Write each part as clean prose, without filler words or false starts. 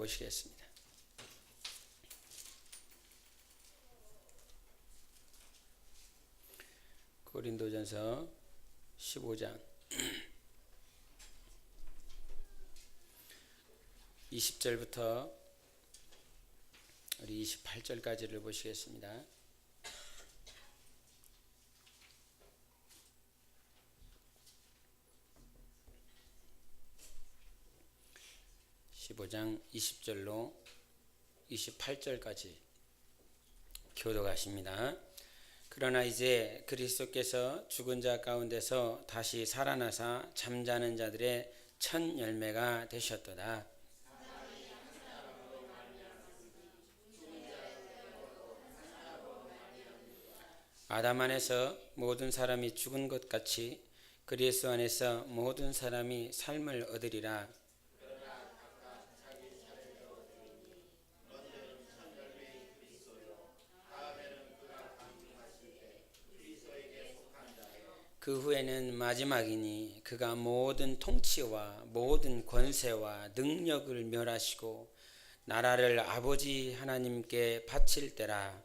보시겠습니다. 고린도전서 15장 20절부터 우리 28절까지를 보시겠습니다. (15장) 20절로 28절까지 교독하십니다. 그러나 이제 그리스도께서 죽은 자 가운데서 다시 살아나사 잠자는 자들의 첫 열매가 되셨도다. 아담 안에서 모든 사람이 죽은 것 같이 그리스도 안에서 모든 사람이 삶을 얻으리라. 그 후에는 마지막이니 그가 모든 통치와 모든 권세와 능력을 멸하시고 나라를 아버지 하나님께 바칠 때라.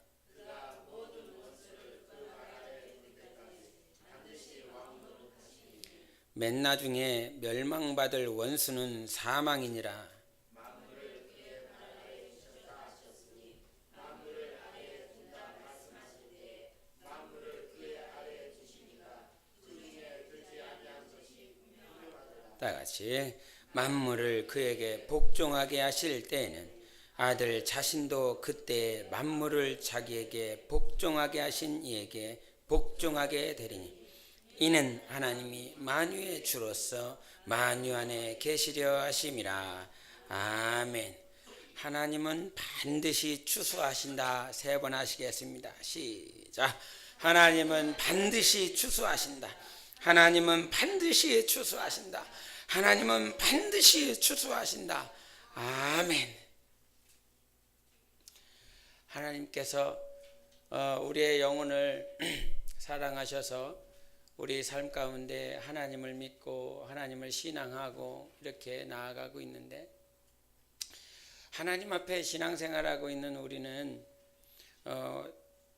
맨 나중에 멸망받을 원수는 사망이니라. 다같이 만물을 그에게 복종하게 하실 때에는 아들 자신도 그때 만물을 자기에게 복종하게 하신 이에게 복종하게 되리니 이는 하나님이 만유의 주로서 만유 안에 계시려 하심이라. 아멘. 하나님은 반드시 추수하신다. 3번 하시겠습니다. 시작. 하나님은 반드시 추수하신다. 하나님은 반드시 추수하신다. 하나님은 반드시 추수하신다. 아멘. 하나님께서 우리의 영혼을 사랑하셔서 우리 삶 가운데 하나님을 믿고 하나님을 신앙하고 이렇게 나아가고 있는데, 하나님 앞에 신앙생활하고 있는 우리는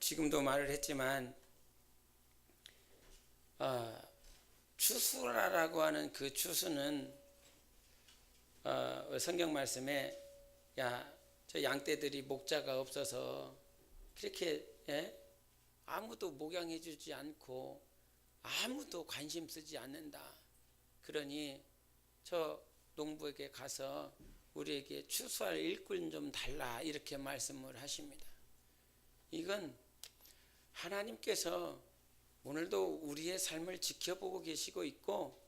지금도 말을 했지만 추수라라고 하는 그 추수는 성경 말씀에 저 양떼들이 목자가 없어서 그렇게 아무도 목양해 주지 않고 아무도 관심 쓰지 않는다. 그러니 저 농부에게 가서 우리에게 추수할 일꾼 좀 달라, 이렇게 말씀을 하십니다. 이건 하나님께서 오늘도 우리의 삶을 지켜보고 계시고 있고,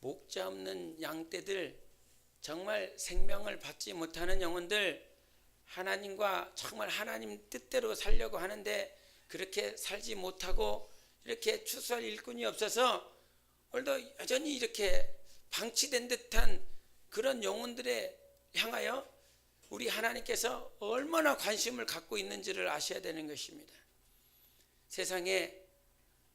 목자 없는 양떼들, 정말 생명을 받지 못하는 영혼들, 하나님과 정말 하나님 뜻대로 살려고 하는데 그렇게 살지 못하고 이렇게 추수할 일꾼이 없어서 오늘도 여전히 이렇게 방치된 듯한 그런 영혼들에 향하여 우리 하나님께서 얼마나 관심을 갖고 있는지를 아셔야 되는 것입니다. 세상에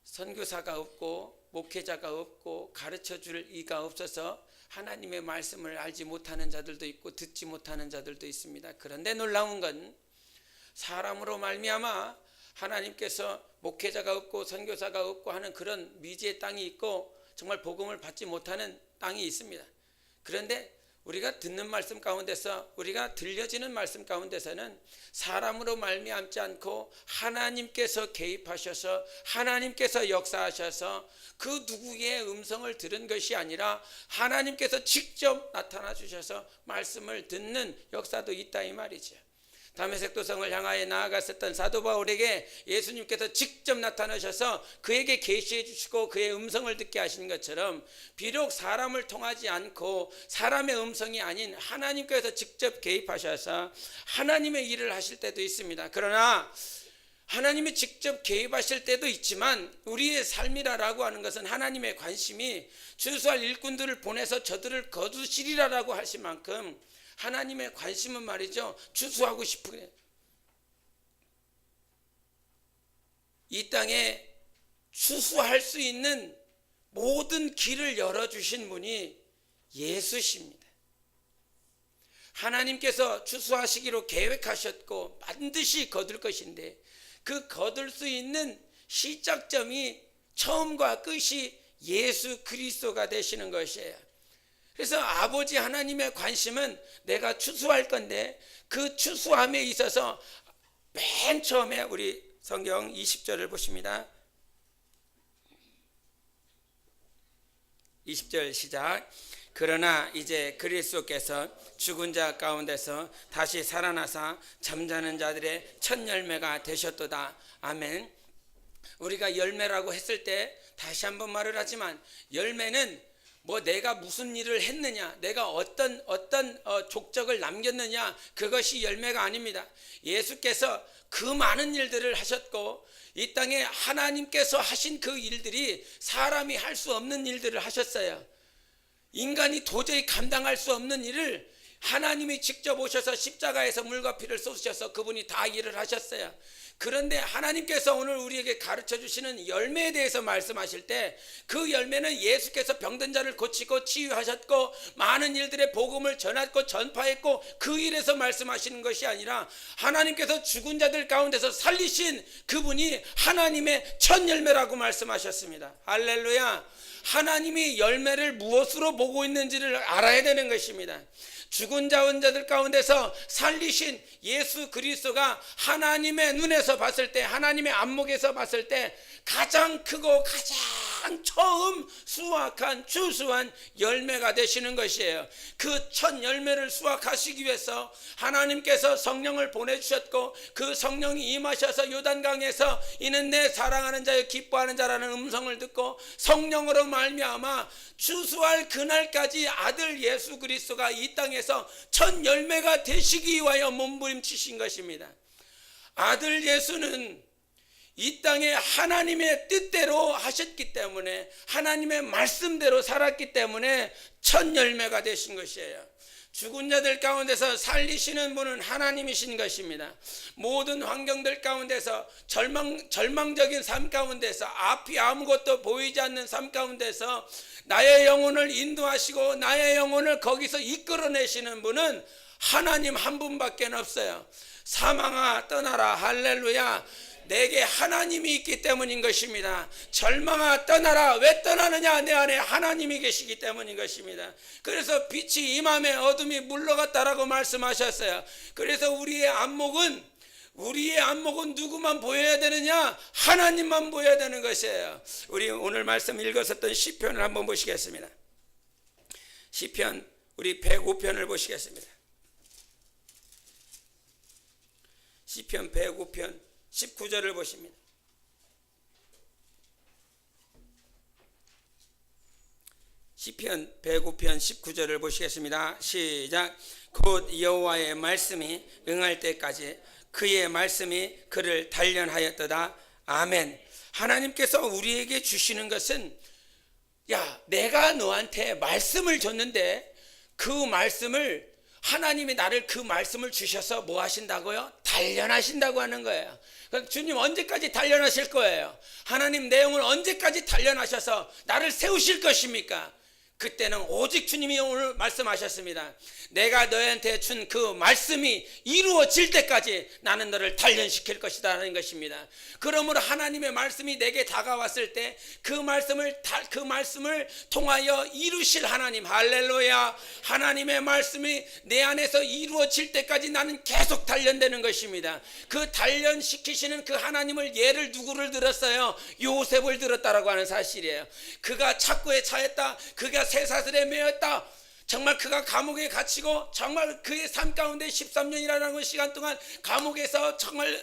선교사가 없고 목회자가 없고 가르쳐줄 이가 없어서 하나님의 말씀을 알지 못하는 자들도 있고 듣지 못하는 자들도 있습니다. 그런데 놀라운 건 사람으로 말미암아 하나님께서 목회자가 없고 선교사가 없고 하는 그런 미지의 땅이 있고 정말 복음을 받지 못하는 땅이 있습니다. 그런데 우리가 듣는 말씀 가운데서, 우리가 들려지는 말씀 가운데서는 사람으로 말미암지 않고 하나님께서 개입하셔서 하나님께서 역사하셔서 그 누구의 음성을 들은 것이 아니라 하나님께서 직접 나타나 주셔서 말씀을 듣는 역사도 있다, 이 말이죠. 다메섹 도성을 향하여 나아갔었던 사도 바울에게 예수님께서 직접 나타나셔서 그에게 계시해 주시고 그의 음성을 듣게 하시는 것처럼, 비록 사람을 통하지 않고 사람의 음성이 아닌 하나님께서 직접 개입하셔서 하나님의 일을 하실 때도 있습니다. 그러나 하나님이 직접 개입하실 때도 있지만 우리의 삶이라고 하는 것은 하나님의 관심이 추수할 일꾼들을 보내서 저들을 거두시리라라고 하신 만큼 하나님의 관심은 말이죠, 추수하고 싶은, 이 땅에 추수할 수 있는 모든 길을 열어주신 분이 예수십니다. 하나님께서 추수하시기로 계획하셨고 반드시 거둘 것인데 그 거둘 수 있는 시작점이 처음과 끝이 예수 그리스도가 되시는 것이에요. 그래서 아버지 하나님의 관심은 내가 추수할 건데 그 추수함에 있어서 맨 처음에 우리 성경 20절을 보십니다. 20절 시작. 그러나 이제 그리스도께서 죽은 자 가운데서 다시 살아나사 잠자는 자들의 첫 열매가 되셨도다. 아멘. 우리가 열매라고 했을 때 다시 한번 말을 하지만 열매는 뭐 내가 무슨 일을 했느냐, 내가 어떤 족적을 남겼느냐, 그것이 열매가 아닙니다. 예수께서 그 많은 일들을 하셨고 이 땅에 하나님께서 하신 그 일들이 사람이 할 수 없는 일들을 하셨어요. 인간이 도저히 감당할 수 없는 일을 하나님이 직접 오셔서 십자가에서 물과 피를 쏟으셔서 그분이 다 일을 하셨어요. 그런데 하나님께서 오늘 우리에게 가르쳐 주시는 열매에 대해서 말씀하실 때 그 열매는 예수께서 병든 자를 고치고 치유하셨고 많은 일들의 복음을 전했고 전파했고 그 일에서 말씀하시는 것이 아니라 하나님께서 죽은 자들 가운데서 살리신 그분이 하나님의 첫 열매라고 말씀하셨습니다. 할렐루야. 하나님이 열매를 무엇으로 보고 있는지를 알아야 되는 것입니다. 죽은 자들 가운데서 살리신 예수 그리스도가 하나님의 눈에서 봤을 때, 하나님의 안목에서 봤을 때 가장 크고 가장 처음 수확한 추수한 열매가 되시는 것이에요. 그 첫 열매를 수확하시기 위해서 하나님께서 성령을 보내주셨고 그 성령이 임하셔서 요단강에서 이는 내 사랑하는 자여 기뻐하는 자라는 음성을 듣고 성령으로 말미암아 추수할 그날까지 아들 예수 그리스도가 이 땅에서 첫 열매가 되시기 위하여 몸부림치신 것입니다. 아들 예수는 이 땅에 하나님의 뜻대로 하셨기 때문에 하나님의 말씀대로 살았기 때문에 첫 열매가 되신 것이에요. 죽은 자들 가운데서 살리시는 분은 하나님이신 것입니다. 모든 환경들 가운데서 절망적인 삶 가운데서 앞이 아무것도 보이지 않는 삶 가운데서 나의 영혼을 인도하시고 나의 영혼을 거기서 이끌어내시는 분은 하나님 한 분밖에 없어요. 사망아 떠나라. 할렐루야. 내게 하나님이 있기 때문인 것입니다. 절망아 떠나라. 왜 떠나느냐? 내 안에 하나님이 계시기 때문인 것입니다. 그래서 빛이 임함에 어둠이 물러갔다라고 말씀하셨어요. 그래서 우리의 안목은 누구만 보여야 되느냐? 하나님만 보여야 되는 것이에요. 우리 오늘 말씀 읽었었던 시편을 한번 보시겠습니다. 시편 우리 105편을 보시겠습니다. 시편 105편 19절을 보십니다. 시편 105편 19절을 보시겠습니다. 시작. 곧 여호와의 말씀이 응할 때까지 그의 말씀이 그를 단련하였도다. 아멘. 하나님께서 우리에게 주시는 것은 야, 내가 너한테 말씀을 줬는데 그 말씀을 하나님이 나를 그 말씀을 주셔서 뭐 하신다고요? 단련하신다고 하는 거예요. 그럼 주님 언제까지 단련하실 거예요? 하나님 내 영을 언제까지 단련하셔서 나를 세우실 것입니까? 그때는 오직 주님이 오늘 말씀하셨습니다. 내가 너희한테 준 그 말씀이 이루어질 때까지 나는 너를 단련시킬 것이다 하는 것입니다. 그러므로 하나님의 말씀이 내게 다가왔을 때 그 말씀을 통하여 이루실 하나님, 할렐루야. 하나님의 말씀이 내 안에서 이루어질 때까지 나는 계속 단련되는 것입니다. 그 단련시키시는 그 하나님을 예를 누구를 들었어요? 요셉을 들었다라고 하는 사실이에요. 그가 착고에 차였다. 그가 쇠사슬에 매였다. 정말 그가 감옥에 갇히고 정말 그의 삶 가운데 13년이라는 시간 동안 감옥에서 정말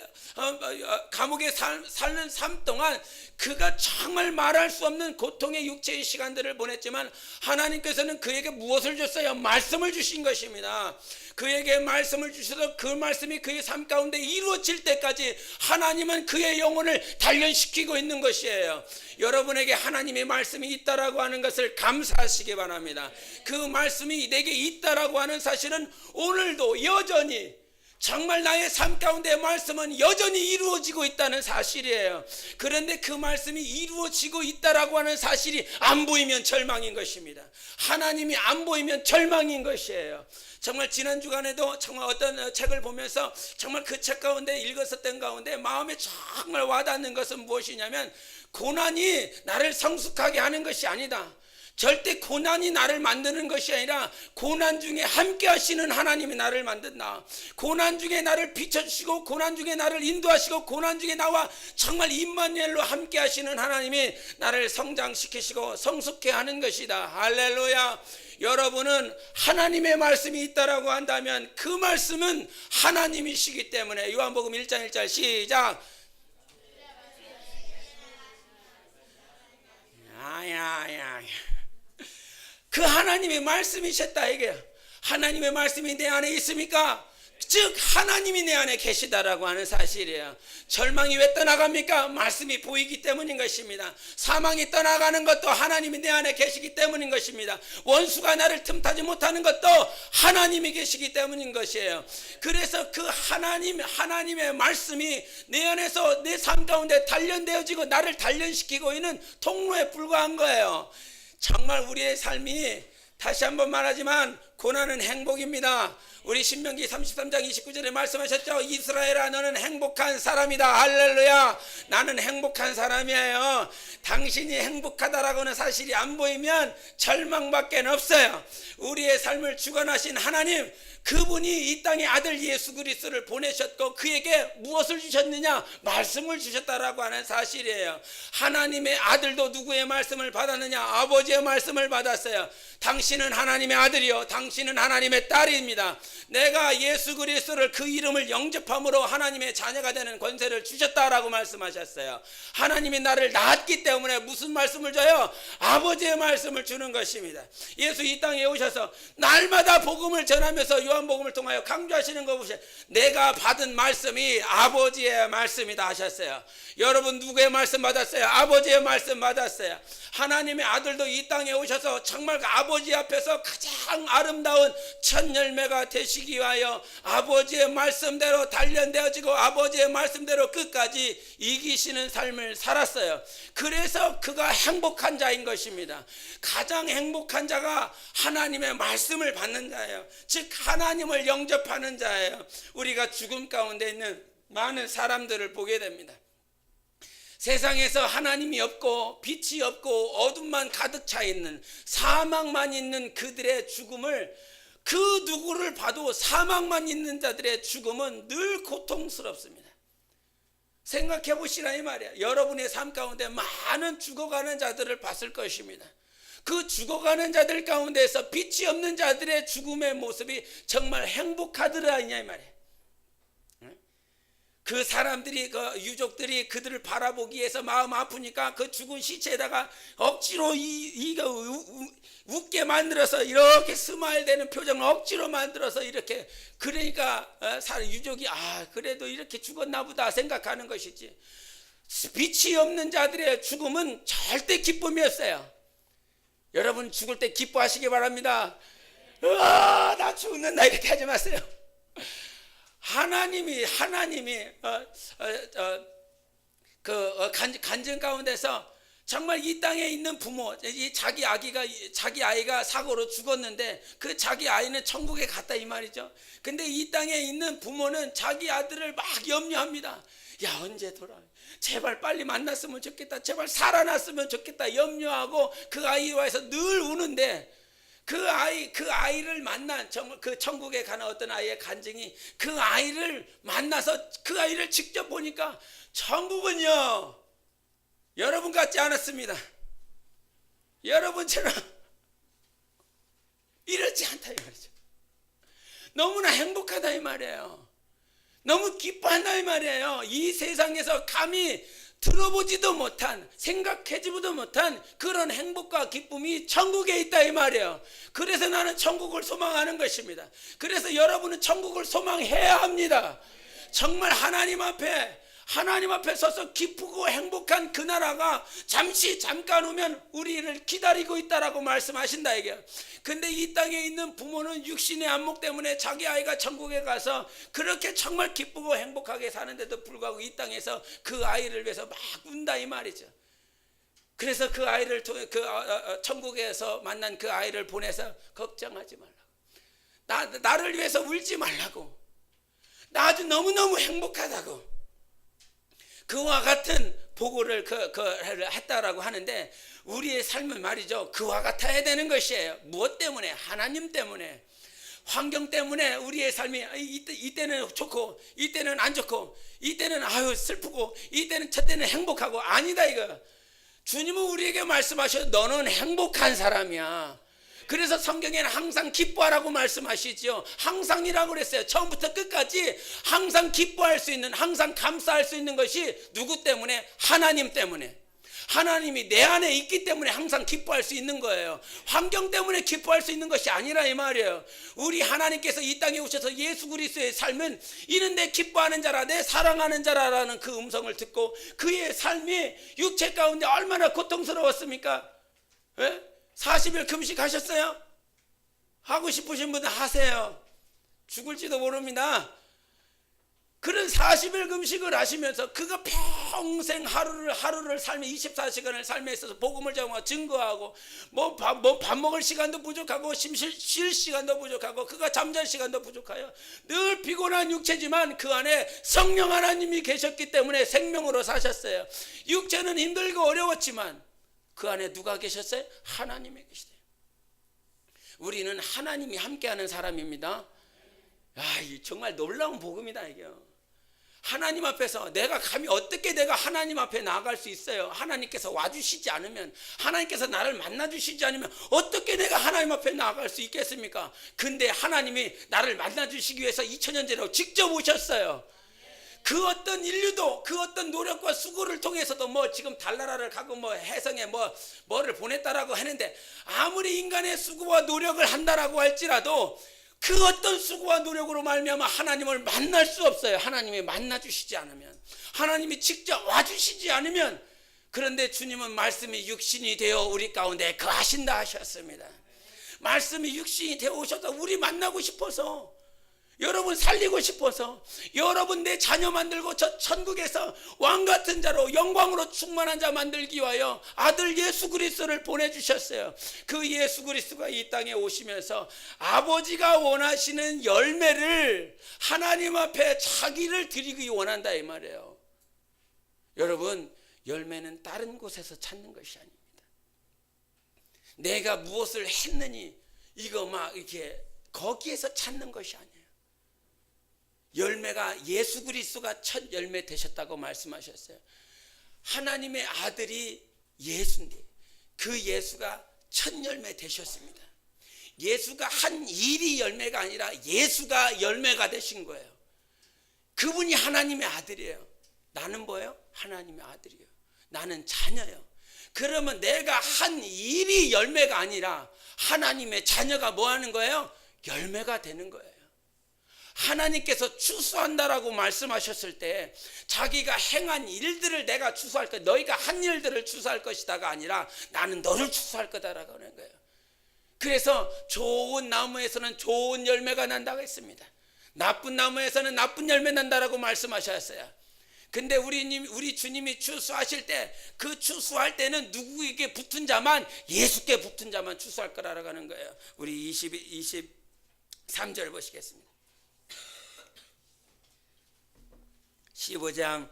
감옥에 사는 삶 동안 그가 정말 말할 수 없는 고통의 육체의 시간들을 보냈지만 하나님께서는 그에게 무엇을 줬어요? 말씀을 주신 것입니다. 그에게 말씀을 주셔서 그 말씀이 그의 삶 가운데 이루어질 때까지 하나님은 그의 영혼을 단련시키고 있는 것이에요. 여러분에게 하나님의 말씀이 있다라고 하는 것을 감사하시기 바랍니다. 그 말씀이 내게 있다라고 하는 사실은 오늘도 여전히 정말 나의 삶 가운데 말씀은 여전히 이루어지고 있다는 사실이에요. 그런데 그 말씀이 이루어지고 있다라고 하는 사실이 안 보이면 절망인 것입니다. 하나님이 안 보이면 절망인 것이에요. 정말 지난 주간에도 정말 어떤 책을 보면서 정말 그 책 가운데 읽었었던 가운데 마음에 정말 와닿는 것은 무엇이냐면, 고난이 나를 성숙하게 하는 것이 아니다. 절대 고난이 나를 만드는 것이 아니라 고난 중에 함께 하시는 하나님이 나를 만든다. 고난 중에 나를 비춰주시고 고난 중에 나를 인도하시고 고난 중에 나와 정말 임마누엘로 함께 하시는 하나님이 나를 성장시키시고 성숙해 하는 것이다. 할렐루야. 여러분은 하나님의 말씀이 있다라고 한다면 그 말씀은 하나님이시기 때문에, 요한복음 1장 1절 시작. 야야야. 그 하나님의 말씀이셨다 이게요. 하나님의 말씀이 내 안에 있습니까? 즉 하나님이 내 안에 계시다라고 하는 사실이에요. 절망이 왜 떠나갑니까? 말씀이 보이기 때문인 것입니다. 사망이 떠나가는 것도 하나님이 내 안에 계시기 때문인 것입니다. 원수가 나를 틈타지 못하는 것도 하나님이 계시기 때문인 것이에요. 그래서 그 하나님의 말씀이 내 안에서 내 삶 가운데 단련되어지고 나를 단련시키고 있는 통로에 불과한 거예요. 정말 우리의 삶이, 다시 한번 말하지만, 고난은 행복입니다. 우리 신명기 33장 29절에 말씀하셨죠. 이스라엘아, 너는 행복한 사람이다. 할렐루야. 나는 행복한 사람이에요. 당신이 행복하다라고는 사실이 안 보이면 절망밖에 없어요. 우리의 삶을 주관하신 하나님, 그분이 이 땅에 아들 예수 그리스도를 보내셨고 그에게 무엇을 주셨느냐? 말씀을 주셨다라고 하는 사실이에요. 하나님의 아들도 누구의 말씀을 받았느냐? 아버지의 말씀을 받았어요. 당신은 하나님의 아들이요, 당신은 하나님의 딸입니다. 내가 예수 그리스도를, 그 이름을 영접함으로 하나님의 자녀가 되는 권세를 주셨다라고 말씀하셨어요. 하나님이 나를 낳았기 때문에 무슨 말씀을 줘요? 아버지의 말씀을 주는 것입니다. 예수 이 땅에 오셔서 날마다 복음을 전하면서 요한복음을 통하여 강조하시는 거 보세요. 내가 받은 말씀이 아버지의 말씀이다 하셨어요. 여러분 누구의 말씀 받았어요? 아버지의 말씀 받았어요. 하나님의 아들도 이 땅에 오셔서 정말 아버지 앞에서 가장 아름다운 첫 열매가 되시기 위하여 아버지의 말씀대로 단련되어지고 아버지의 말씀대로 끝까지 이기시는 삶을 살았어요. 그래서 그가 행복한 자인 것입니다. 가장 행복한 자가 하나님의 말씀을 받는 자예요. 즉 하나님을 영접하는 자예요. 우리가 죽음 가운데 있는 많은 사람들을 보게 됩니다. 세상에서 하나님이 없고 빛이 없고 어둠만 가득 차 있는, 사망만 있는 그들의 죽음을, 그 누구를 봐도 사망만 있는 자들의 죽음은 늘 고통스럽습니다. 생각해 보시라 이 말이야. 여러분의 삶 가운데 많은 죽어가는 자들을 봤을 것입니다. 그 죽어가는 자들 가운데서 빛이 없는 자들의 죽음의 모습이 정말 행복하더라냐 이 말이야. 그 사람들이, 그 유족들이 그들을 바라보기 위해서 마음 아프니까 그 죽은 시체에다가 억지로 웃게 만들어서 이렇게 스마일되는 표정을 억지로 만들어서 이렇게, 그러니까 유족이 그래도 이렇게 죽었나 보다 생각하는 것이지, 빛이 없는 자들의 죽음은 절대 기쁨이었어요. 여러분 죽을 때 기뻐하시기 바랍니다. 나 죽는다 이렇게 하지 마세요. 하나님이 간증 가운데서 정말 이 땅에 있는 부모, 자기 아이가 사고로 죽었는데 그 자기 아이는 천국에 갔다 이 말이죠. 근데 이 땅에 있는 부모는 자기 아들을 막 염려합니다. 야, 언제 돌아와? 제발 빨리 만났으면 좋겠다. 제발 살아났으면 좋겠다. 염려하고 그 아이와서 늘 우는데, 그 아이를 만난, 그 천국에 가는 어떤 아이의 간증이, 그 아이를 만나서 그 아이를 직접 보니까 천국은요 여러분 같지 않았습니다. 여러분처럼 이렇지 않다 이 말이죠. 너무나 행복하다 이 말이에요. 너무 기뻐한다 이 말이에요. 이 세상에서 감히 들어보지도 못한, 생각해지도 못한 그런 행복과 기쁨이 천국에 있다 이 말이에요. 그래서 나는 천국을 소망하는 것입니다. 그래서 여러분은 천국을 소망해야 합니다. 정말 하나님 앞에 하나님 앞에 서서 기쁘고 행복한 그 나라가 잠깐 오면 우리를 기다리고 있다라고 말씀하신다 이게. 근데 이 땅에 있는 부모는 육신의 안목 때문에 자기 아이가 천국에 가서 그렇게 정말 기쁘고 행복하게 사는데도 불구하고 이 땅에서 그 아이를 위해서 막 운다 이 말이죠. 그래서 그 아이를 천국에서 만난 그 아이를 보내서 걱정하지 말라고, 나를 위해서 울지 말라고, 나 아주 너무너무 행복하다고, 그와 같은 보고를 했다라고 하는데, 우리의 삶은 말이죠, 그와 같아야 되는 것이에요. 무엇 때문에? 하나님 때문에. 환경 때문에 우리의 삶이 이때는 좋고 이때는 안 좋고, 이때는 아유 슬프고 이때는 저때는 행복하고, 아니다 이거. 주님은 우리에게 말씀하셔, 너는 행복한 사람이야. 그래서 성경에는 항상 기뻐하라고 말씀하시죠. 항상이라고 그랬어요. 처음부터 끝까지 항상 기뻐할 수 있는, 항상 감사할 수 있는 것이 누구 때문에? 하나님 때문에. 하나님이 내 안에 있기 때문에 항상 기뻐할 수 있는 거예요. 환경 때문에 기뻐할 수 있는 것이 아니라 이 말이에요. 우리 하나님께서 이 땅에 오셔서 예수 그리스도의 삶은 이는 내 기뻐하는 자라, 내 사랑하는 자라라는 그 음성을 듣고 그의 삶이 육체 가운데 얼마나 고통스러웠습니까? 40일 금식하셨어요? 하고 싶으신 분은 하세요. 죽을지도 모릅니다. 그런 40일 금식을 하시면서 그가 평생 하루를 삶에 24시간을 삶에 있어서 복음을 전하고 증거하고, 밥 먹을 시간도 부족하고 쉴 시간도 부족하고 그가 잠잘 시간도 부족하여 늘 피곤한 육체지만 그 안에 성령 하나님이 계셨기 때문에 생명으로 사셨어요. 육체는 힘들고 어려웠지만 그 안에 누가 계셨어요? 하나님이 계시대요. 우리는 하나님이 함께하는 사람입니다. 정말 놀라운 복음이다 이게. 하나님 앞에서 내가 감히 어떻게 내가 하나님 앞에 나아갈 수 있어요? 하나님께서 와주시지 않으면, 하나님께서 나를 만나주시지 않으면 어떻게 내가 하나님 앞에 나아갈 수 있겠습니까? 근데 하나님이 나를 만나주시기 위해서 2000년 전에 직접 오셨어요. 그 어떤 인류도 그 어떤 노력과 수고를 통해서도 지금 달나라를 가고 해성에 뭐를 보냈다라고 하는데, 아무리 인간의 수고와 노력을 한다라고 할지라도 그 어떤 수고와 노력으로 말미암아 하나님을 만날 수 없어요. 하나님이 만나주시지 않으면, 하나님이 직접 와주시지 않으면. 그런데 주님은 말씀이 육신이 되어 우리 가운데 거하신다 하셨습니다. 말씀이 육신이 되어 오셔서 우리 만나고 싶어서, 여러분 살리고 싶어서, 여러분 내 자녀 만들고 저 천국에서 왕같은 자로 영광으로 충만한 자 만들기 위하여 아들 예수 그리스도를 보내주셨어요. 그 예수 그리스도가 이 땅에 오시면서 아버지가 원하시는 열매를 하나님 앞에 자기를 드리기 원한다 이 말이에요. 여러분, 열매는 다른 곳에서 찾는 것이 아닙니다. 내가 무엇을 했느니 이거 이렇게 거기에서 찾는 것이 아니에요. 열매가 예수 그리스도가 첫 열매 되셨다고 말씀하셨어요. 하나님의 아들이 예수인데 그 예수가 첫 열매 되셨습니다. 예수가 한 일이 열매가 아니라 예수가 열매가 되신 거예요. 그분이 하나님의 아들이에요. 나는 뭐예요? 하나님의 아들이에요. 나는 자녀예요. 그러면 내가 한 일이 열매가 아니라 하나님의 자녀가 뭐 하는 거예요? 열매가 되는 거예요. 하나님께서 추수한다라고 말씀하셨을 때 자기가 행한 일들을 내가 추수할 것, 너희가 한 일들을 추수할 것이다가 아니라 나는 너를 추수할 거다라고 하는 거예요. 그래서 좋은 나무에서는 좋은 열매가 난다고 했습니다. 나쁜 나무에서는 나쁜 열매 난다라고 말씀하셨어요. 근데 우리 주님이 추수하실 때 그 추수할 때는 누구에게 붙은 자만, 예수께 붙은 자만 추수할 거라고 하는 거예요. 우리 23절 보시겠습니다. 15장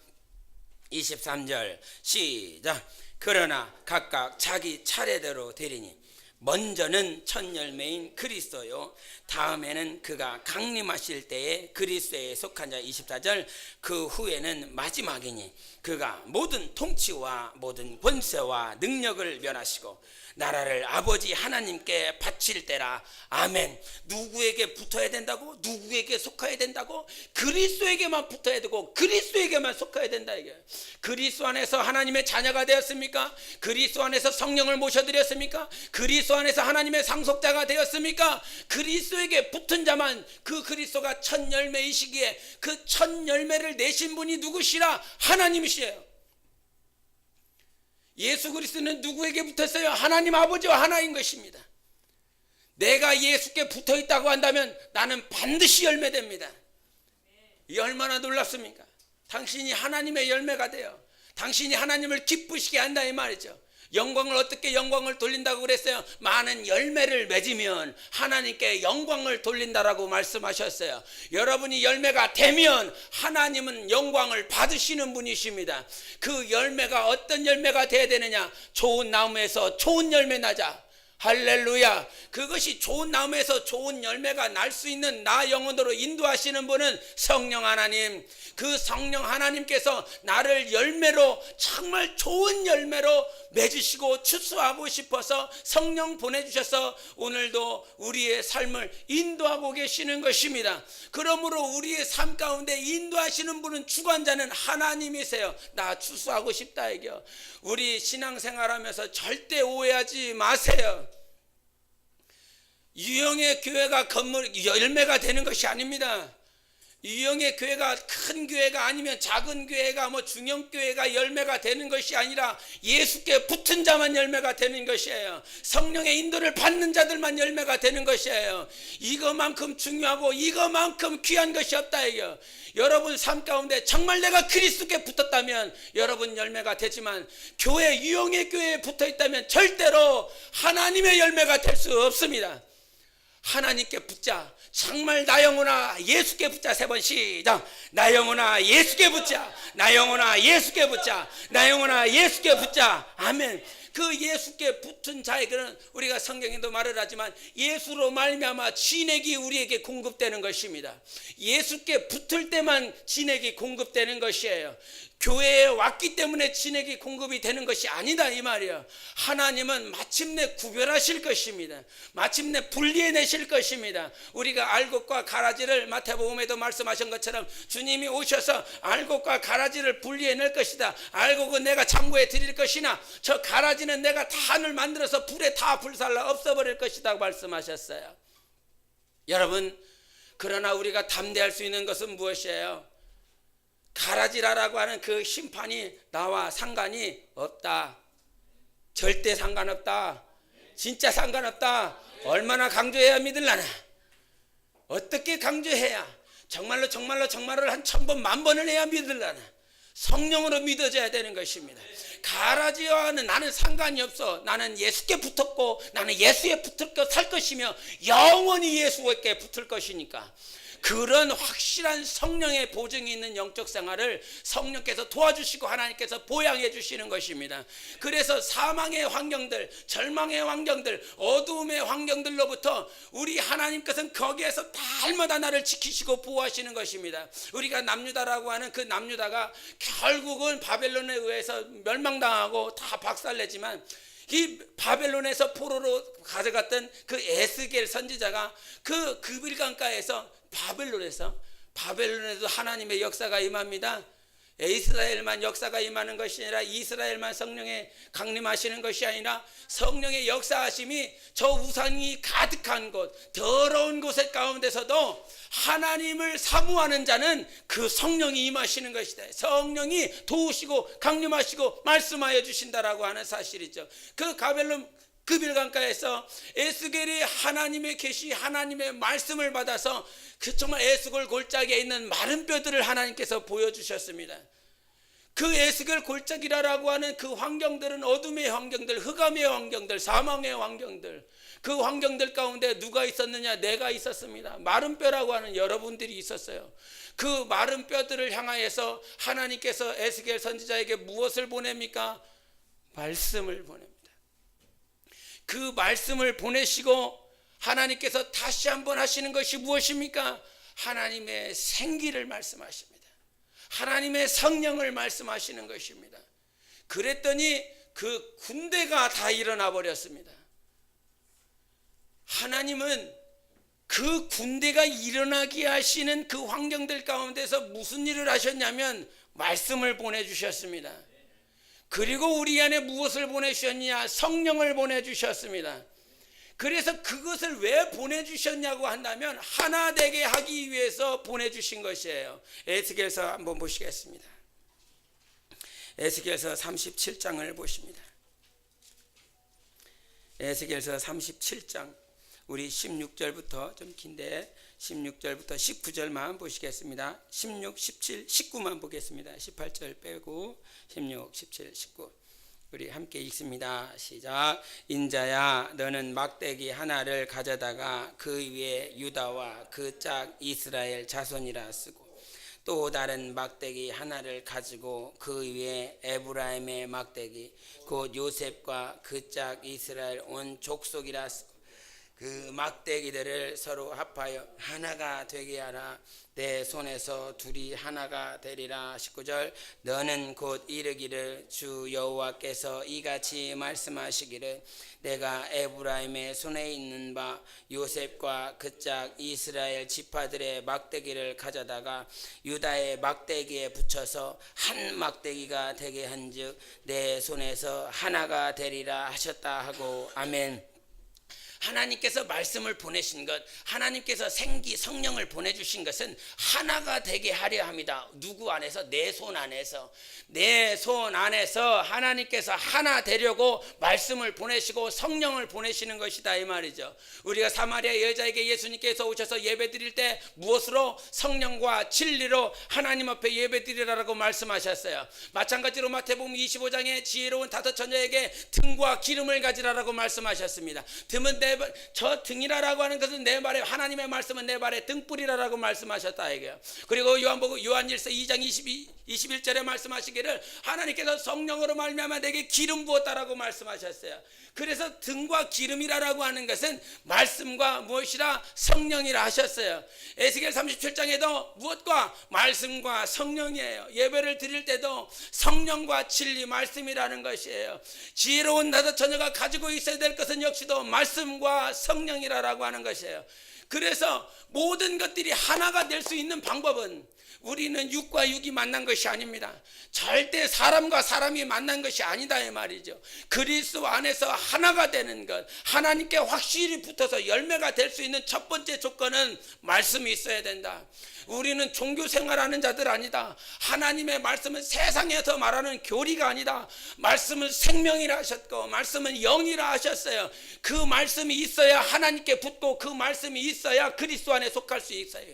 23절 시작. 그러나 각각 자기 차례대로 되리니 먼저는 첫 열매인 그리스도요, 다음에는 그가 강림하실 때에 그리스도에 속한 자. 24절. 그 후에는 마지막이니 그가 모든 통치와 모든 권세와 능력을 멸하시고 나라를 아버지 하나님께 바칠 때라. 아멘. 누구에게 붙어야 된다고? 누구에게 속해야 된다고? 그리스도에게만 붙어야 되고 그리스도에게만 속해야 된다 이게. 그리스도 안에서 하나님의 자녀가 되었습니까? 그리스도 안에서 성령을 모셔드렸습니까? 그리스도 그리스도 안에서 하나님의 상속자가 되었습니까? 그리스도에게 붙은 자만, 그 그리스도가 첫 열매이시기에 그 첫 열매를 내신 분이 누구시라? 하나님이시에요. 예수 그리스도는 누구에게 붙었어요? 하나님 아버지와 하나인 것입니다. 내가 예수께 붙어 있다고 한다면 나는 반드시 열매됩니다. 이 얼마나 놀랍습니까? 당신이 하나님의 열매가 돼요. 당신이 하나님을 기쁘시게 한다 이 말이죠. 영광을 어떻게 영광을 돌린다고 그랬어요? 많은 열매를 맺으면 하나님께 영광을 돌린다라고 말씀하셨어요. 여러분이 열매가 되면 하나님은 영광을 받으시는 분이십니다. 그 열매가 어떤 열매가 돼야 되느냐? 좋은 나무에서 좋은 열매 나자. 할렐루야. 그것이 좋은 나무에서 좋은 열매가 날 수 있는 나 영혼으로 인도하시는 분은 성령 하나님. 그 성령 하나님께서 나를 열매로, 정말 좋은 열매로 맺으시고 추수하고 싶어서 성령 보내주셔서 오늘도 우리의 삶을 인도하고 계시는 것입니다. 그러므로 우리의 삶 가운데 인도하시는 분은, 주관자는 하나님이세요. 나 추수하고 싶다 이겨. 우리 신앙생활하면서 절대 오해하지 마세요. 유형의 교회가 열매가 되는 것이 아닙니다. 유형의 교회가 큰 교회가 아니면 작은 교회가 중형 교회가 열매가 되는 것이 아니라 예수께 붙은 자만 열매가 되는 것이에요. 성령의 인도를 받는 자들만 열매가 되는 것이에요. 이거만큼 중요하고 이거만큼 귀한 것이 없다 이거. 여러분 삶 가운데 정말 내가 그리스도께 붙었다면 여러분 열매가 되지만, 교회, 유형의 교회에 붙어 있다면 절대로 하나님의 열매가 될 수 없습니다. 하나님께 붙자. 정말 나 영혼아 예수께 붙자. 3번 시작. 나 영혼아 예수께 붙자. 나 영혼아 예수께 붙자. 나 영혼아 예수께 붙자. 아멘. 그 예수께 붙은 자에게는 우리가 성경에도 말을 하지만 예수로 말미암아 진액이 우리에게 공급되는 것입니다. 예수께 붙을 때만 진액이 공급되는 것이에요. 교회에 왔기 때문에 진액이 공급이 되는 것이 아니다 이 말이에요. 하나님은 마침내 구별하실 것입니다. 마침내 분리해내실 것입니다. 우리가 알곡과 가라지를 마태복음에도 말씀하신 것처럼 주님이 오셔서 알곡과 가라지를 분리해낼 것이다. 알곡은 내가 창고에 드릴 것이나 저 가라지는 내가 단을 만들어서 불에 다 불살라 없어버릴 것이다 말씀하셨어요. 여러분, 그러나 우리가 담대할 수 있는 것은 무엇이에요? 가라지라라고 하는 그 심판이 나와 상관이 없다. 절대 상관없다. 진짜 상관없다. 얼마나 강조해야 믿을라나? 어떻게 강조해야? 정말로 한 1000번, 10,000번을 해야 믿을라나? 성령으로 믿어져야 되는 것입니다. 가라지와는 나는 상관이 없어. 나는 예수께 붙었고 나는 예수에 붙을 살 것이며 영원히 예수께 붙을 것이니까. 그런 확실한 성령의 보증이 있는 영적 생활을 성령께서 도와주시고 하나님께서 보양해 주시는 것입니다. 그래서 사망의 환경들, 절망의 환경들, 어두움의 환경들로부터 우리 하나님께서는 거기에서 날마다 나를 지키시고 보호하시는 것입니다. 우리가 남유다라고 하는 그 남유다가 결국은 바벨론에 의해서 멸망당하고 다 박살내지만, 이 바벨론에서 포로로 가져갔던 그 에스겔 선지자가 그 그빌강가에서 바벨론에도 하나님의 역사가 임합니다. 이스라엘만 역사가 임하는 것이 아니라 이스라엘만 성령의 강림하시는 것이 아니라 성령의 역사하심이 저 우상이 가득한 곳, 더러운 곳의 가운데서도 하나님을 사모하는 자는 그 성령이 임하시는 것이다. 성령이 도우시고 강림하시고 말씀하여 주신다라고 하는 사실이죠. 그 바벨론 그빌강가에서 에스겔이 하나님의 계시, 하나님의 말씀을 받아서 그 정말 에스겔 골짜기에 있는 마른 뼈들을 하나님께서 보여주셨습니다. 그 에스겔 골짜기라고 하는 그 환경들은 어둠의 환경들, 흑암의 환경들, 사망의 환경들, 그 환경들 가운데 누가 있었느냐? 내가 있었습니다. 마른 뼈라고 하는 여러분들이 있었어요. 그 마른 뼈들을 향하여서 하나님께서 에스겔 선지자에게 무엇을 보냅니까? 말씀을 보냅니다. 그 말씀을 보내시고 하나님께서 다시 한번 하시는 것이 무엇입니까? 하나님의 생기를 말씀하십니다. 하나님의 성령을 말씀하시는 것입니다. 그랬더니 그 군대가 다 일어나 버렸습니다. 하나님은 그 군대가 일어나게 하시는 그 환경들 가운데서 무슨 일을 하셨냐면 말씀을 보내주셨습니다. 그리고 우리 안에 무엇을 보내주셨냐? 성령을 보내주셨습니다. 그래서 그것을 왜 보내주셨냐고 한다면 하나 되게 하기 위해서 보내주신 것이에요. 에스겔서 한번 보시겠습니다. 에스겔서 37장을 보십니다. 에스겔서 37장 우리 16절부터 좀 긴데 16절부터 19절만 보시겠습니다. 16, 17, 19만 보겠습니다. 18절 빼고 16, 17, 19 우리 함께 읽습니다. 시작. 인자야 너는 막대기 하나를 가져다가 그 위에 유다와 그 짝 이스라엘 자손이라 쓰고 또 다른 막대기 하나를 가지고 그 위에 에브라임의 막대기 곧 요셉과 그 짝 이스라엘 온 족속이라 쓰고 그 막대기들을 서로 합하여 하나가 되게 하라. 내 손에서 둘이 하나가 되리라. 19절 너는 곧 이르기를 주 여호와께서 이같이 말씀하시기를 내가 에브라임의 손에 있는 바 요셉과 그 짝 이스라엘 지파들의 막대기를 가져다가 유다의 막대기에 붙여서 한 막대기가 되게 한즉 내 손에서 하나가 되리라 하셨다 하고 아멘. 하나님께서 말씀을 보내신 것, 하나님께서 생기 성령을 보내주신 것은 하나가 되게 하려 합니다. 누구 안에서? 내 손 안에서. 내 손 안에서 하나님께서 하나 되려고 말씀을 보내시고 성령을 보내시는 것이다 이 말이죠. 우리가 사마리아 여자에게 예수님께서 오셔서 예배 드릴 때 무엇으로? 성령과 진리로 하나님 앞에 예배 드리라고 말씀하셨어요. 마찬가지로 마태복음 25장에 지혜로운 다섯 처녀에게 등과 기름을 가지라라고 말씀하셨습니다. 등은 저 등이라고 하는 것은 내 발에 하나님의 말씀은 내 발에 등불이라고 말씀하셨다 이게요. 그리고 요한일서 2장 21절에 말씀하시기를 하나님께서 성령으로 말미암아 내게 기름 부었다라고 말씀하셨어요. 그래서 등과 기름이라고 하는 것은 말씀과 무엇이라? 성령이라 하셨어요. 에스겔 37장에도 무엇과? 말씀과 성령이에요. 예배를 드릴 때도 성령과 진리 말씀이라는 것이에요. 지혜로운 다섯 처녀가 가지고 있어야 될 것은 역시도 말씀과 성령이라고 하는 것이에요. 그래서 모든 것들이 하나가 될 수 있는 방법은 우리는 육과 육이 만난 것이 아닙니다. 절대 사람과 사람이 만난 것이 아니다 이 말이죠. 그리스도 안에서 하나가 되는 것, 하나님께 확실히 붙어서 열매가 될 수 있는 첫 번째 조건은 말씀이 있어야 된다. 우리는 종교 생활하는 자들 아니다. 하나님의 말씀은 세상에서 말하는 교리가 아니다. 말씀은 생명이라 하셨고 말씀은 영이라 하셨어요. 그 말씀이 있어야 하나님께 붙고 그 말씀이 있어야 그리스도 안에 속할 수 있어요.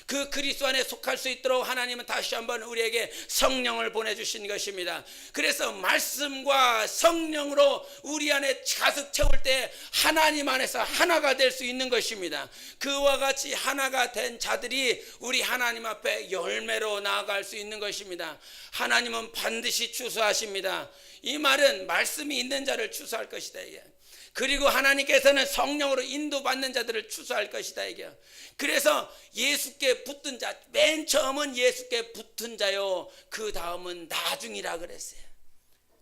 그 그리스도 안에 속할 수 있도록 하나님은 다시 한번 우리에게 성령을 보내주신 것입니다. 그래서 말씀과 성령으로 우리 안에 가득 채울 때 하나님 안에서 하나가 될 수 있는 것입니다. 그와 같이 하나가 된 자들이 우리 하나님 앞에 열매로 나아갈 수 있는 것입니다. 하나님은 반드시 추수하십니다. 이 말은 말씀이 있는 자를 추수할 것이다 이게. 그리고 하나님께서는 성령으로 인도받는 자들을 추수할 것이다 이게. 그래서 예수께 붙은 자, 맨 처음은 예수께 붙은 자요, 그 다음은 나중이라 그랬어요.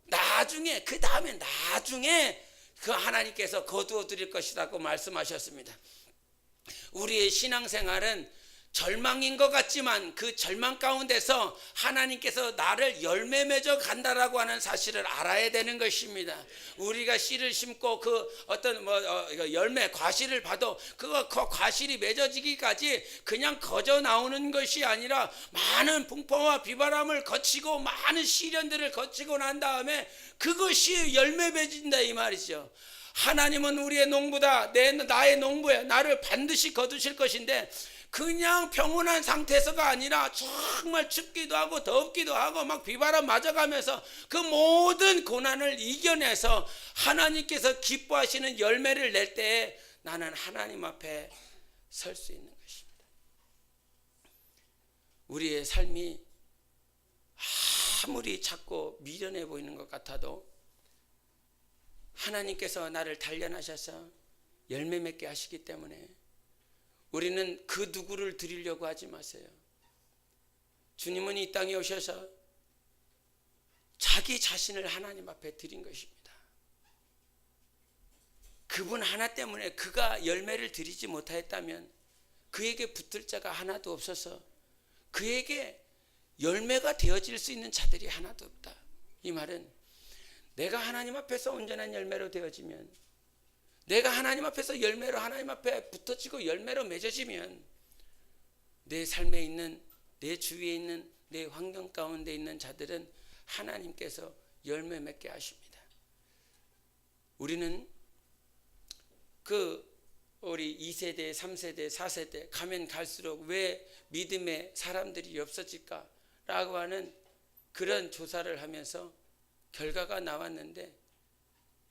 나중에, 그 다음에 나중에 그 하나님께서 거두어 드릴 것이라고 말씀하셨습니다. 우리의 신앙생활은 절망인 것 같지만 그 절망 가운데서 하나님께서 나를 열매 맺어 간다라고 하는 사실을 알아야 되는 것입니다. 우리가 씨를 심고 그 어떤 열매 과실을 봐도 그 과실이 맺어지기까지 그냥 거저 나오는 것이 아니라 많은 풍파와 비바람을 거치고 많은 시련들을 거치고 난 다음에 그것이 열매 맺는다 이 말이죠. 하나님은 우리의 농부다. 나의 농부야. 나를 반드시 거두실 것인데 그냥 평온한 상태에서가 아니라 정말 춥기도 하고 덥기도 하고 막 비바람 맞아가면서 그 모든 고난을 이겨내서 하나님께서 기뻐하시는 열매를 낼 때에 나는 하나님 앞에 설 수 있는 것입니다. 우리의 삶이 아무리 작고 미련해 보이는 것 같아도 하나님께서 나를 단련하셔서 열매 맺게 하시기 때문에 우리는 그 누구를 드리려고 하지 마세요. 주님은 이 땅에 오셔서 자기 자신을 하나님 앞에 드린 것입니다. 그분 하나 때문에 그가 열매를 드리지 못하였다면 그에게 붙을 자가 하나도 없어서 그에게 열매가 되어질 수 있는 자들이 하나도 없다. 이 말은 내가 하나님 앞에서 온전한 열매로 되어지면 내가 하나님 앞에서 열매로 하나님 앞에 붙어지고 열매로 맺어지면 내 삶에 있는, 내 주위에 있는, 내 환경 가운데 있는 자들은 하나님께서 열매 맺게 하십니다. 우리는 우리 2세대, 3세대, 4세대 가면 갈수록 왜 믿음의 사람들이 없어질까라고 하는 그런 조사를 하면서 결과가 나왔는데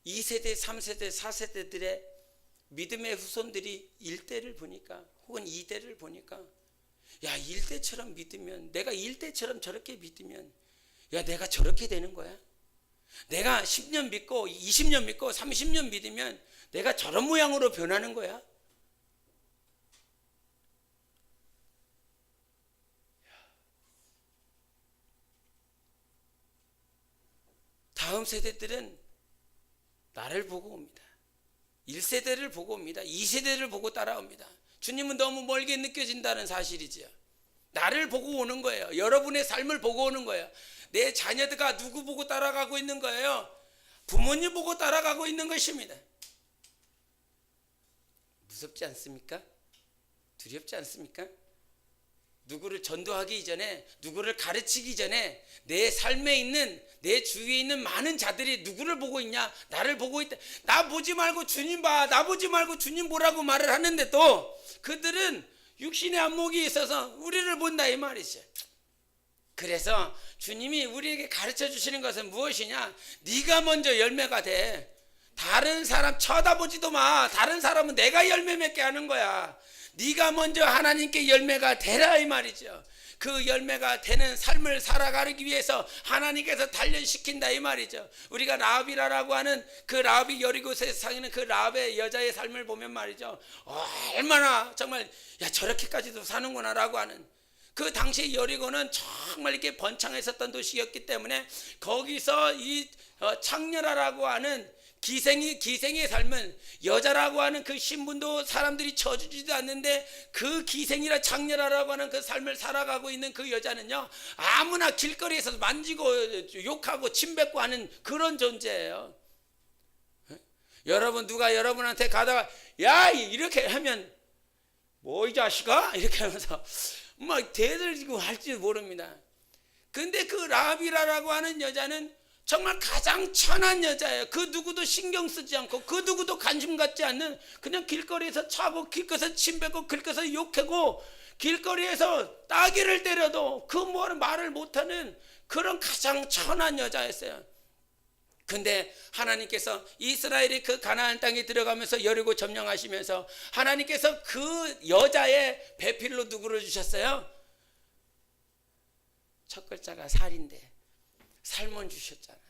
2세대, 3세대, 4세대들의 믿음의 후손들이 1대를 보니까 혹은 2대를 보니까 야 1대처럼 믿으면, 내가 1대처럼 저렇게 믿으면 야 내가 저렇게 되는 거야. 내가 10년 믿고 20년 믿고 30년 믿으면 내가 저런 모양으로 변하는 거야. 다음 세대들은 나를 보고 옵니다. 1세대를 보고 옵니다. 2세대를 보고 따라옵니다. 주님은 너무 멀게 느껴진다는 사실이지요. 나를 보고 오는 거예요. 여러분의 삶을 보고 오는 거예요. 내 자녀들과 누구 보고 따라가고 있는 거예요? 부모님 보고 따라가고 있는 것입니다. 무섭지 않습니까? 두렵지 않습니까? 누구를 전도하기 이전에, 누구를 가르치기 전에 내 삶에 있는, 내 주위에 있는 많은 자들이 누구를 보고 있냐? 나를 보고 있다. 나 보지 말고 주님 봐. 나 보지 말고 주님 보라고 말을 하는데 또 그들은 육신의 안목이 있어서 우리를 본다 이 말이죠. 그래서 주님이 우리에게 가르쳐 주시는 것은 무엇이냐? 네가 먼저 열매가 돼. 다른 사람 쳐다보지도 마. 다른 사람은 내가 열매 맺게 하는 거야. 네가 먼저 하나님께 열매가 되라 이 말이죠. 그 열매가 되는 삶을 살아가기 위해서 하나님께서 단련시킨다 이 말이죠. 우리가 라합이라고 하는 그 라합이 여리고에서 사는 그 라합의 여자의 삶을 보면 말이죠, 얼마나 정말 야 저렇게까지도 사는구나 라고 하는, 그 당시 여리고는 정말 이렇게 번창했었던 도시였기 때문에 거기서 이 창녀라고 하는 기생의 삶은, 여자라고 하는 그 신분도 사람들이 쳐주지도 않는데 그 기생이라 창녀라고 하는 그 삶을 살아가고 있는 그 여자는요, 아무나 길거리에서 만지고 욕하고 침뱉고 하는 그런 존재예요. 여러분, 누가 여러분한테 가다가 야 이렇게 하면 뭐 이 자식아 이렇게 하면서 막 대들고 할지 모릅니다. 근데 그 라합이라고 하는 여자는 정말 가장 천한 여자예요. 그 누구도 신경 쓰지 않고 그 누구도 관심 갖지 않는, 그냥 길거리에서 차고 길거리에서 침뱉고 길거리에서 욕하고 길거리에서 따귀를 때려도 그 말을 못하는 그런 가장 천한 여자였어요. 근데 하나님께서 이스라엘이 그 가나안 땅에 들어가면서 여리고 점령하시면서 하나님께서 그 여자의 배필로 누구를 주셨어요? 첫 글자가 살인데 살몬 주셨잖아요.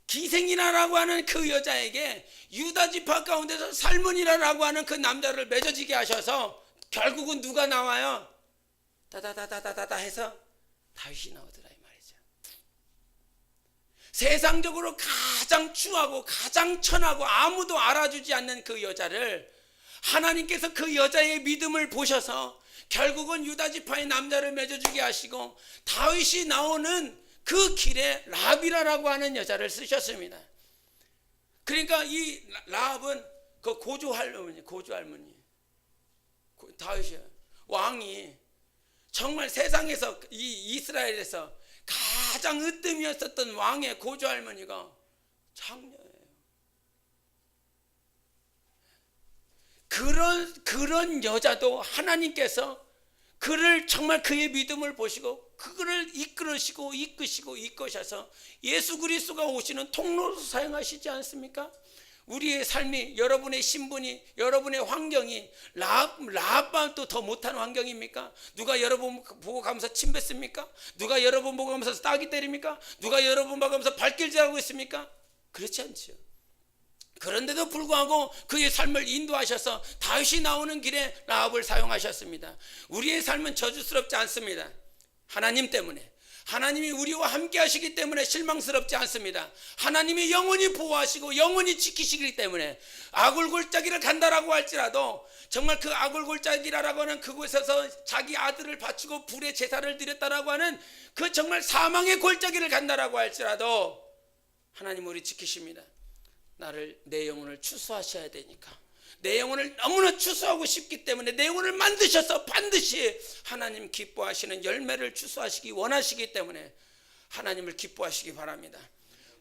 기생이라고 하는 그 여자에게 유다 지파 가운데서 살몬이라고 하는 그 남자를 맺어지게 하셔서 결국은 누가 나와요? 다다다다다다 해서 다윗이 나오더라 이 말이죠. 세상적으로 가장 추하고 가장 천하고 아무도 알아주지 않는 그 여자를 하나님께서 그 여자의 믿음을 보셔서 결국은 유다 지파의 남자를 맺어주게 하시고 다윗이 나오는 그 길에 라합이라고 하는 여자를 쓰셨습니다. 그러니까 이 라합은 그 고조 할머니 다윗이 왕이 정말 세상에서 이 이스라엘에서 가장 으뜸이었었던 왕의 고조 할머니가 창녀예요. 그런 여자도 하나님께서 그를 정말 그의 믿음을 보시고 그를 이끄시고 이끄셔서 예수 그리스도가 오시는 통로로 사용하시지 않습니까? 우리의 삶이, 여러분의 신분이, 여러분의 환경이 라합보다 더 못한 환경입니까? 누가 여러분 보고 가면서 침뱉습니까? 누가 여러분 보고 가면서 따기 때립니까? 누가 여러분 보고 가면서 발길질하고 있습니까? 그렇지 않죠. 그런데도 불구하고 그의 삶을 인도하셔서 다윗이 나오는 길에 라합을 사용하셨습니다. 우리의 삶은 저주스럽지 않습니다. 하나님 때문에, 하나님이 우리와 함께 하시기 때문에 실망스럽지 않습니다. 하나님이 영원히 보호하시고 영원히 지키시기 때문에 아굴골짜기를 간다라고 할지라도, 정말 그 아굴골짜기라고 하는 그곳에서 자기 아들을 바치고 불에 제사를 드렸다라고 하는 그 정말 사망의 골짜기를 간다라고 할지라도 하나님 우리 지키십니다. 내 영혼을 추수하셔야 되니까, 내 영혼을 너무나 추수하고 싶기 때문에 내 영혼을 만드셔서 반드시 하나님 기뻐하시는 열매를 추수하시기 원하시기 때문에 하나님을 기뻐하시기 바랍니다.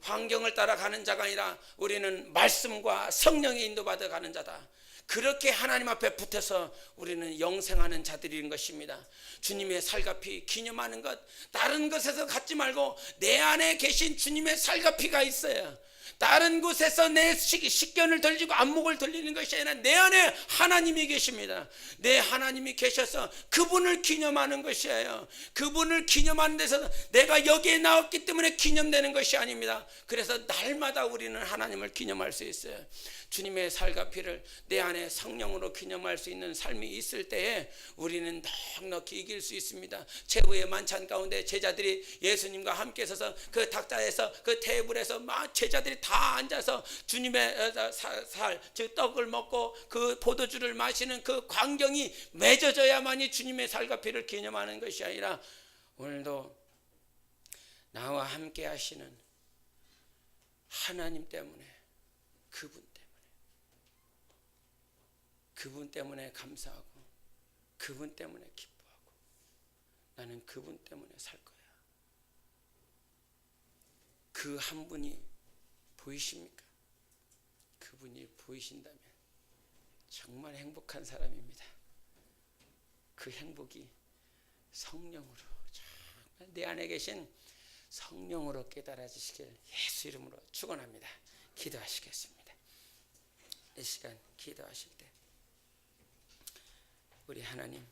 환경을 따라가는 자가 아니라 우리는 말씀과 성령의 인도받아 가는 자다. 그렇게 하나님 앞에 붙어서 우리는 영생하는 자들인 것입니다. 주님의 살과 피 기념하는 것, 다른 것에서 갖지 말고 내 안에 계신 주님의 살과 피가 있어요. 다른 곳에서 내 식견을 돌리고 안목을 돌리는 것이 아니라 내 안에 하나님이 계십니다. 내 하나님이 계셔서 그분을 기념하는 것이에요. 그분을 기념하는 데서 내가 여기에 나왔기 때문에 기념되는 것이 아닙니다. 그래서 날마다 우리는 하나님을 기념할 수 있어요. 주님의 살과 피를 내 안에 성령으로 기념할 수 있는 삶이 있을 때에 우리는 넉넉히 이길 수 있습니다. 최후의 만찬 가운데 제자들이 예수님과 함께 서서 그 탁자에서 그 테이블에서 막 제자들이 다 앉아서 주님의 즉 떡을 먹고 그 포도주를 마시는 그 광경이 맺어져야만이 주님의 살과 피를 기념하는 것이 아니라 오늘도 나와 함께 하시는 하나님 때문에, 그분 때문에 감사하고 그분 때문에 기뻐하고 나는 그분 때문에 살 거야. 그 한 분이 보이십니까? 그분이 보이신다면 정말 행복한 사람입니다. 그 행복이 성령으로, 정말 내 안에 계신 성령으로 깨달아지시길 예수 이름으로 축원합니다. 기도하시겠습니다. 이 시간 기도하실 때 우리 하나님,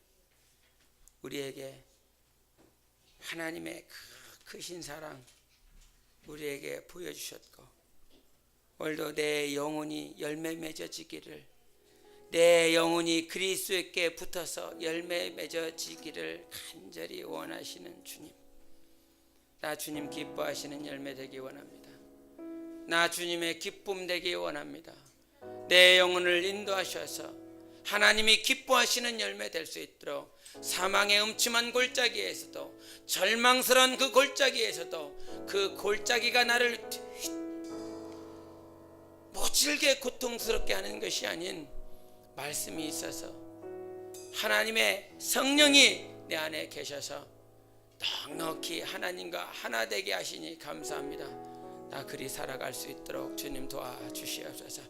우리에게 하나님의 크신 사랑 우리에게 보여주셨고, 오늘도 내 영혼이 열매 맺어지기를, 내 영혼이 그리스도께 붙어서 열매 맺어지기를 간절히 원하시는 주님, 나 주님 기뻐하시는 열매 되기 원합니다. 나 주님의 기쁨 되기 원합니다. 내 영혼을 인도하셔서 하나님이 기뻐하시는 열매 될 수 있도록 사망의 음침한 골짜기에서도, 절망스러운 그 골짜기에서도 그 골짜기가 나를 모질게 고통스럽게 하는 것이 아닌 말씀이 있어서 하나님의 성령이 내 안에 계셔서 넉넉히 하나님과 하나 되게 하시니 감사합니다. 나 그리 살아갈 수 있도록 주님 도와주시옵소서.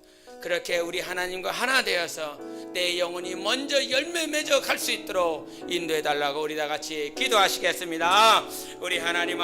그렇게 우리 하나님과 하나 되어서 내 영혼이 먼저 열매 맺어 갈 수 있도록 인도해 달라고 우리 다 같이 기도하시겠습니다. 우리 하나님